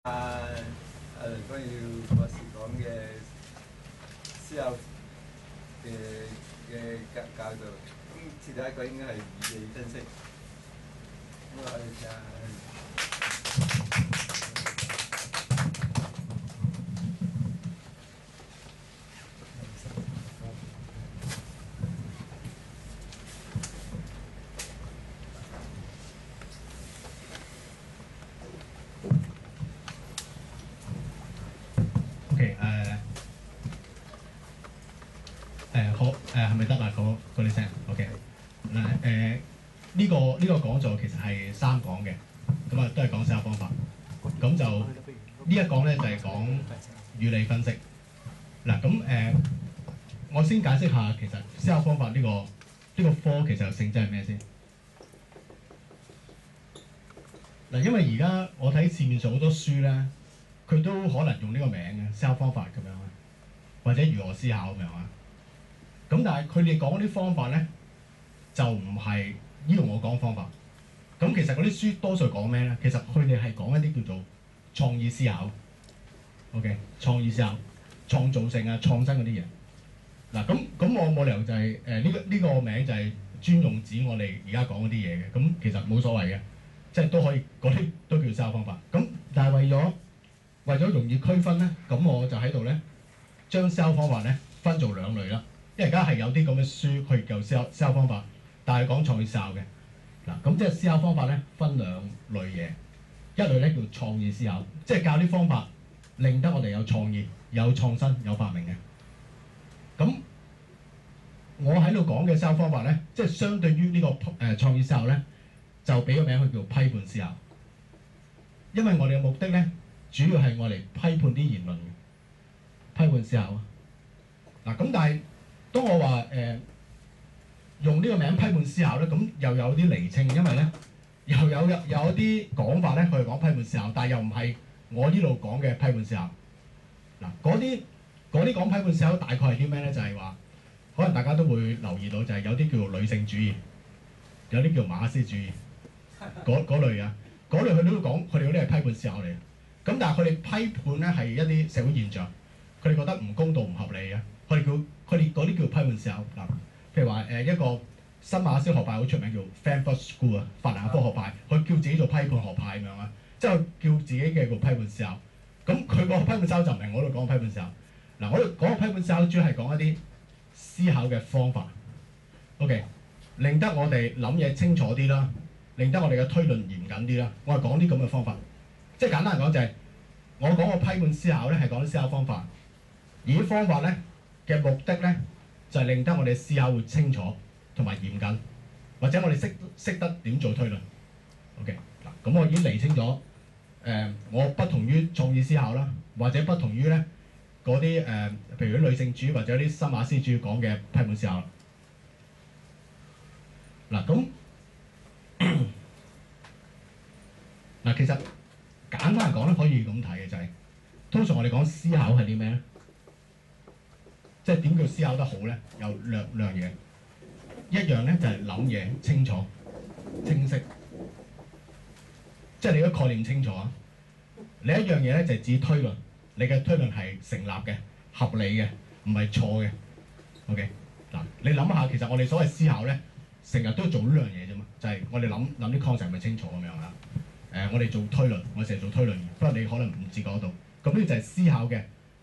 梁光耀博士講嘅思考嘅教導，咁次第一個應該係語理分析。咁我哋睇下。OK，好係咪得啦？嗰啲聲 OK 嗱呢個講座其實係三講嘅，咁啊都係講思考方法。咁就呢一講咧就係講語理分析。嗱咁我先解釋下其實思考方法呢個科其實性質係咩先？嗱，因為而家我睇市面上好多書咧，佢都可能用呢個名嘅思考方法咁樣啊，或者如何思考咁樣啊。咁但係佢哋講嗰啲方法咧，就唔係呢度我講方法。咁其實嗰啲書多數講咩咧？其實佢哋係講一啲叫做創意思考。OK， 創意思考、創造性啊、創新嗰啲嘢。嗱咁我冇理由就係呢個名就係專用指我哋而家講嗰啲嘢嘅。咁其實冇所謂嘅，即係都可以嗰啲都叫思考方法。咁但係為咗容易區分咧，咁我就喺度咧將思考方法咧分做兩類啦。因為而家係有啲咁嘅書去教思考方法，但係講創意思考嘅。嗱，咁即係思考方法咧分兩類嘢，一類咧叫創意思考，即係教啲方法令得我哋有創意、有創新、有發明嘅。咁我喺度講嘅思考方法咧，即係相對於呢個創意思考咧，就俾個名佢叫批判思考，因為我哋嘅目的咧，主要係我嚟批判啲言論嘅批判思考。嗱咁但係當我話用呢個名批判思考咧，咁又有啲釐清，因為咧又有一啲講法咧，佢係講批判思考，但係又唔係我呢度講嘅批判思考。嗱，嗰啲講批判思考大概係啲咩咧？就係話，可能大家都會留意到，就係有啲叫做女性主義，有啲叫馬克思主義，嗰類啊，嗰類佢哋都講，佢哋嗰啲係批判思考嚟嘅。咁但係佢哋批判咧係一啲社會現象，佢哋覺得唔公道、唔合理嘅，佢哋嗰啲叫批判思考嗱。譬如話一個新馬克思學派好出名叫 Frankfurt School 啊，法蘭克福學派，佢叫自己做批判學派咁樣啊，即係叫自己嘅叫批判思考。咁佢個批判思考就唔係我度講嘅批判思考。嗱，我度講嘅批判思考主要係講一啲思考嘅方法。OK， 令得我哋諗嘢清楚啲啦，令得我哋嘅推論嚴謹啲啦。我係講啲咁嘅方法，即係簡單嚟講就係我講個批判思考咧係講啲思考方法，而啲方法咧嘅目的咧，就係令得我哋思考會清楚同埋嚴謹，或者我哋識得點做推論。OK， 嗱，咁我已經釐清咗我不同於創意思考啦，或者不同於咧嗰啲譬如啲女性主義或者啲新馬克思主義講嘅批判思考。嗱咁嗱，其實簡單嚟講咧，可以咁睇嘅就係，通常我哋講思考係啲咩咧？即係點叫思考得好咧？有兩樣嘢，一樣咧就係諗嘢清楚、清晰，即係你個概念清楚啊。另一樣嘢咧就係指推論，你嘅推論係成立嘅、合理嘅，唔係錯嘅。OK， 嗱，你諗下，其實我哋所謂思考咧，成日都做呢樣嘢啫嘛，就係我哋諗啲 concept 係咪清楚咁樣啦。我哋做推論，我成日做推論，不過你可能唔知嗰度。咁呢就係思考嘅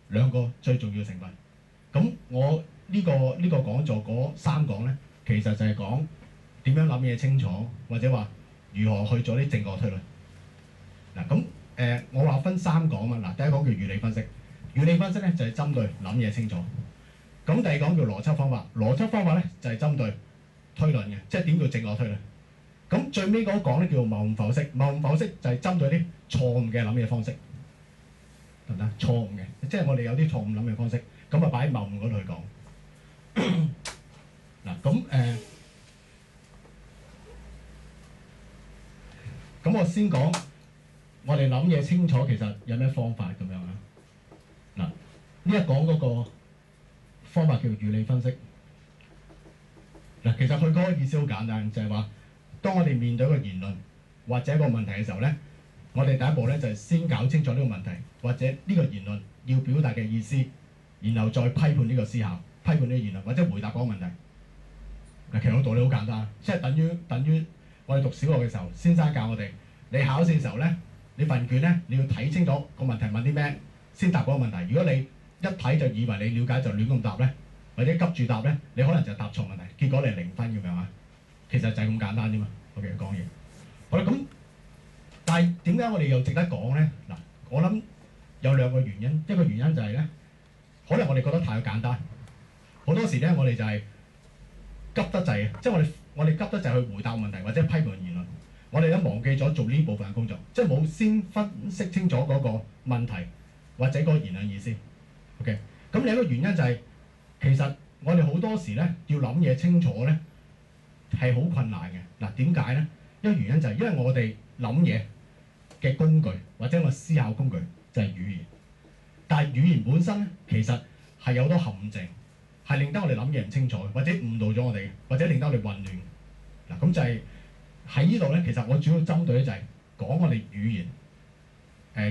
兩個最重要嘅成分。咁我呢個講座嗰三講咧，其實就係講點樣諗嘢清楚，或者話如何去做啲正確推論。嗱咁我話分三講嘛。嗱，第一講叫語理分析，語理分析咧就係針對諗嘢清楚。咁第二講叫邏輯方法，邏輯方法咧就係針對推論嘅，即係點叫正確推論。咁最尾嗰講咧叫做謬誤剖析，謬誤剖析就係針對啲錯誤嘅諗嘢方式，得唔得？錯誤嘅，即係我哋有啲錯誤諗嘢方式。咁啊，擺喺謬誤嗰度去講。嗱，咁我先講我哋諗嘢清楚，其實有咩方法咁樣啊？嗱，呢一講嗰個方法叫語理分析。嗱，其實佢嗰個意思好簡單，就係話，當我哋面對一個言論或者一個問題嘅時候咧，我哋第一步咧就係先搞清楚呢個問題，或者呢個言論要表達嘅意思，然後再批判呢個思考，批判呢個言論，或者回答嗰個問題。嗱，其實個道理好簡單，即係等於我哋讀小學嘅時候，先生教我哋，你考試嘅時候咧，你份卷咧你要睇清楚個問題問啲咩，先答嗰個問題。如果你一睇就以為你了解就亂咁答咧，或者急住答咧，你可能就答錯問題，結果你係0分咁樣啊。其實就係咁簡單啫嘛。OK， 講嘢。好啦，咁但係點解我哋又值得講咧？嗱，我諗有2個原因，一個原因就係咧，可能我哋覺得太簡單，好多時咧我哋就係急得滯，即係我哋急得滯去回答問題或者批判言論，我哋都忘記咗做呢部分嘅工作，即係冇先分析清楚嗰個問題或者嗰個言論意思。OK， 咁另一個原因就係、其實我哋好多時咧要諗嘢清楚咧係好困難嘅。嗱，點解咧？一個原因就係因為我哋諗嘢嘅工具或者我思考工具就係語言，但係語言本身咧其實係有好多陷阱，係令得我哋諗嘢唔清楚，或者誤導咗我哋，或者令得我哋混亂。嗱，咁就係喺呢度咧，其實我主要針對咧就係講我哋語言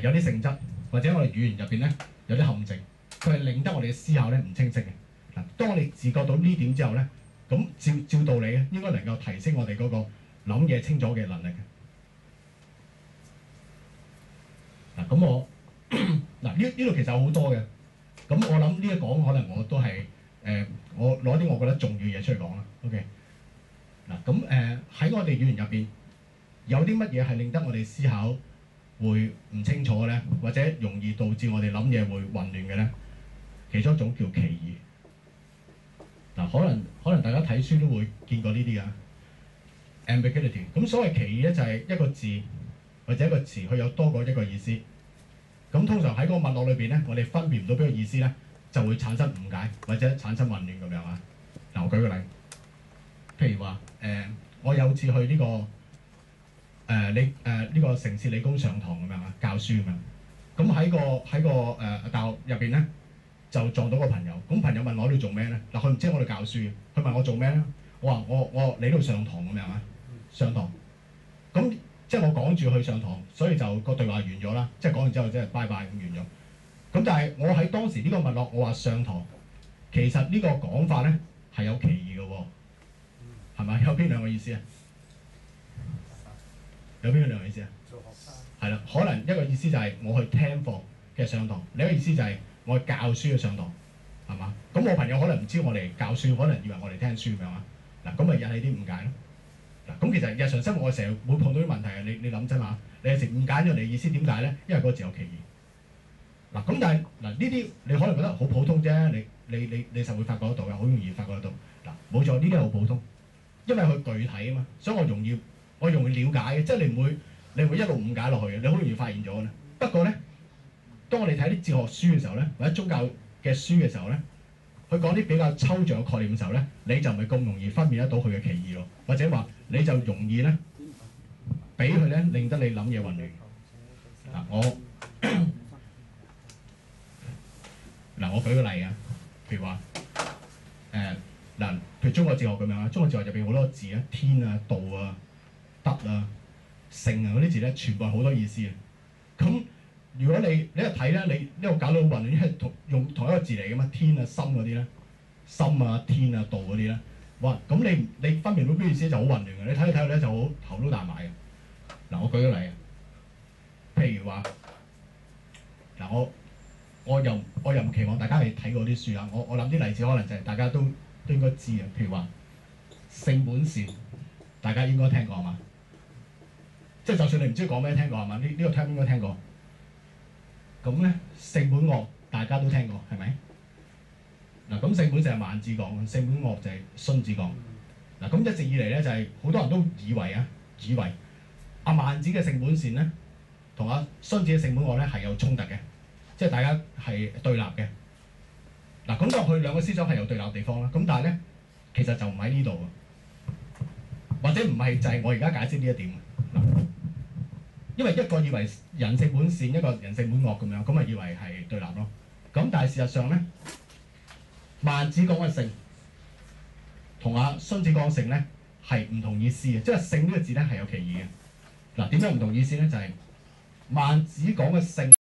有啲性質，或者我哋語言入邊咧有啲陷阱，佢係令得我哋嘅思考咧唔清晰嘅。嗱，當我哋自覺到呢點之後咧，咁照道理咧應該能夠提升我哋嗰個諗嘢清楚嘅能力嘅。嗱，咁我嗱呢度其實有好多嘅，咁我諗呢一講可能我都係我攞啲我覺得重要嘢出嚟講啦。OK， 嗱，咁喺我哋語言入邊有啲乜嘢係令得我哋思考會唔清楚嘅咧，或者容易導致我哋諗嘢會混亂嘅咧？其中一種叫歧義。嗱，可能大家睇書都會見過呢啲啊 ambiguity。咁所謂歧義咧就係一個字或者一個詞，佢有多過一個意思。咁通常喺嗰個脈絡裏邊咧，我哋分辨唔到邊個意思咧，就會產生誤解或者產生混亂咁樣啊。嗱，我舉個例，譬如話我有次去呢個城市理工上堂咁樣啊，教書咁樣。咁喺個大學入邊咧，就撞到個朋友。咁朋友問我喺度做咩咧？嗱，佢唔知我哋教書嘅，佢問我做咩咧？我話我嚟度上堂咁樣啊，上堂。咁即係我趕住去上堂，所以就個對話完咗啦。即係講完之後，即係拜拜咁完咗。咁但係我喺當時呢個脈絡，我話上堂，其實呢個講法咧係有歧義嘅喎，係咪？有邊兩個意思啊？有邊兩個意思啊？做學生係啦，可能一個意思就係我去聽課嘅上堂，另一個意思就係我去教書嘅上堂，係嘛？咁我朋友可能唔知我嚟教書，可能以為我嚟聽書咁樣啊。嗱，咁咪引起啲誤解咯。嗱，咁其實日常生活我成日會碰到啲問題啊。你諗真下，你有時誤解咗你意思點解咧？因為嗰個字有歧義。嗱，咁但係嗱呢啲你可能覺得好普通啫，你實會發覺得到嘅，好容易發覺得到。嗱，冇錯，呢啲係好普通，因為佢具體啊嘛，所以我容易了解嘅，即係你唔會一路誤解落去嘅，你好容易發現咗嘅。不過咧，當我哋睇啲哲學書嘅時候咧，或者宗教嘅書嘅時候咧，佢講啲比較抽象嘅概念嘅時候咧，你就唔係咁容易分辨得到佢嘅歧義咯，或者話你就容易咧俾佢咧令得你諗嘢混亂。我舉個例啊，譬如話譬如中國哲學咁樣啊，中國哲學入邊好多字啊，天啊、道啊、德啊、性啊嗰啲字咧，全部係好多意思嘅。咁如果你一睇咧，你呢個搞到好混亂，因為用同一個字嚟嘅嘛，天啊、心嗰啲咧，心啊、天啊、道嗰啲咧，哇！咁你分辨到邊個意思就好混亂嘅，你睇下咧就好頭都大埋嘅。嗱，我舉個例啊，譬如話嗱，我又唔期望大家係睇過啲書啊，我諗啲例子可能就係大家都應該知嘅，譬如話性本善，大家應該聽過係嘛？即係就算你唔知講咩，聽過係嘛？呢個 term 應該聽過。咁咧性本惡，大家都聽過係咪？嗱，咁性本就係孟子講嘅，性本惡就係荀子講。嗱，咁一直以嚟咧就係好多人都以為阿孟子嘅性本善咧，同阿荀子嘅性本惡咧係有衝突嘅，即係大家係對立嘅。嗱，咁就佢兩個思想係有對立嘅地方啦。咁但係咧，其實就唔喺呢度，或者唔係就係我而家解釋呢一點。嗱，因為一個以為人性本善，一個人性本惡咁樣，咁咪以為係對立咯。咁但係事實上咧，孟子講嘅性同阿荀子講嘅性咧係唔同意思嘅，即係性呢個字咧係有歧義嘅。嗱，點解唔同意思咧？就係孟子講嘅性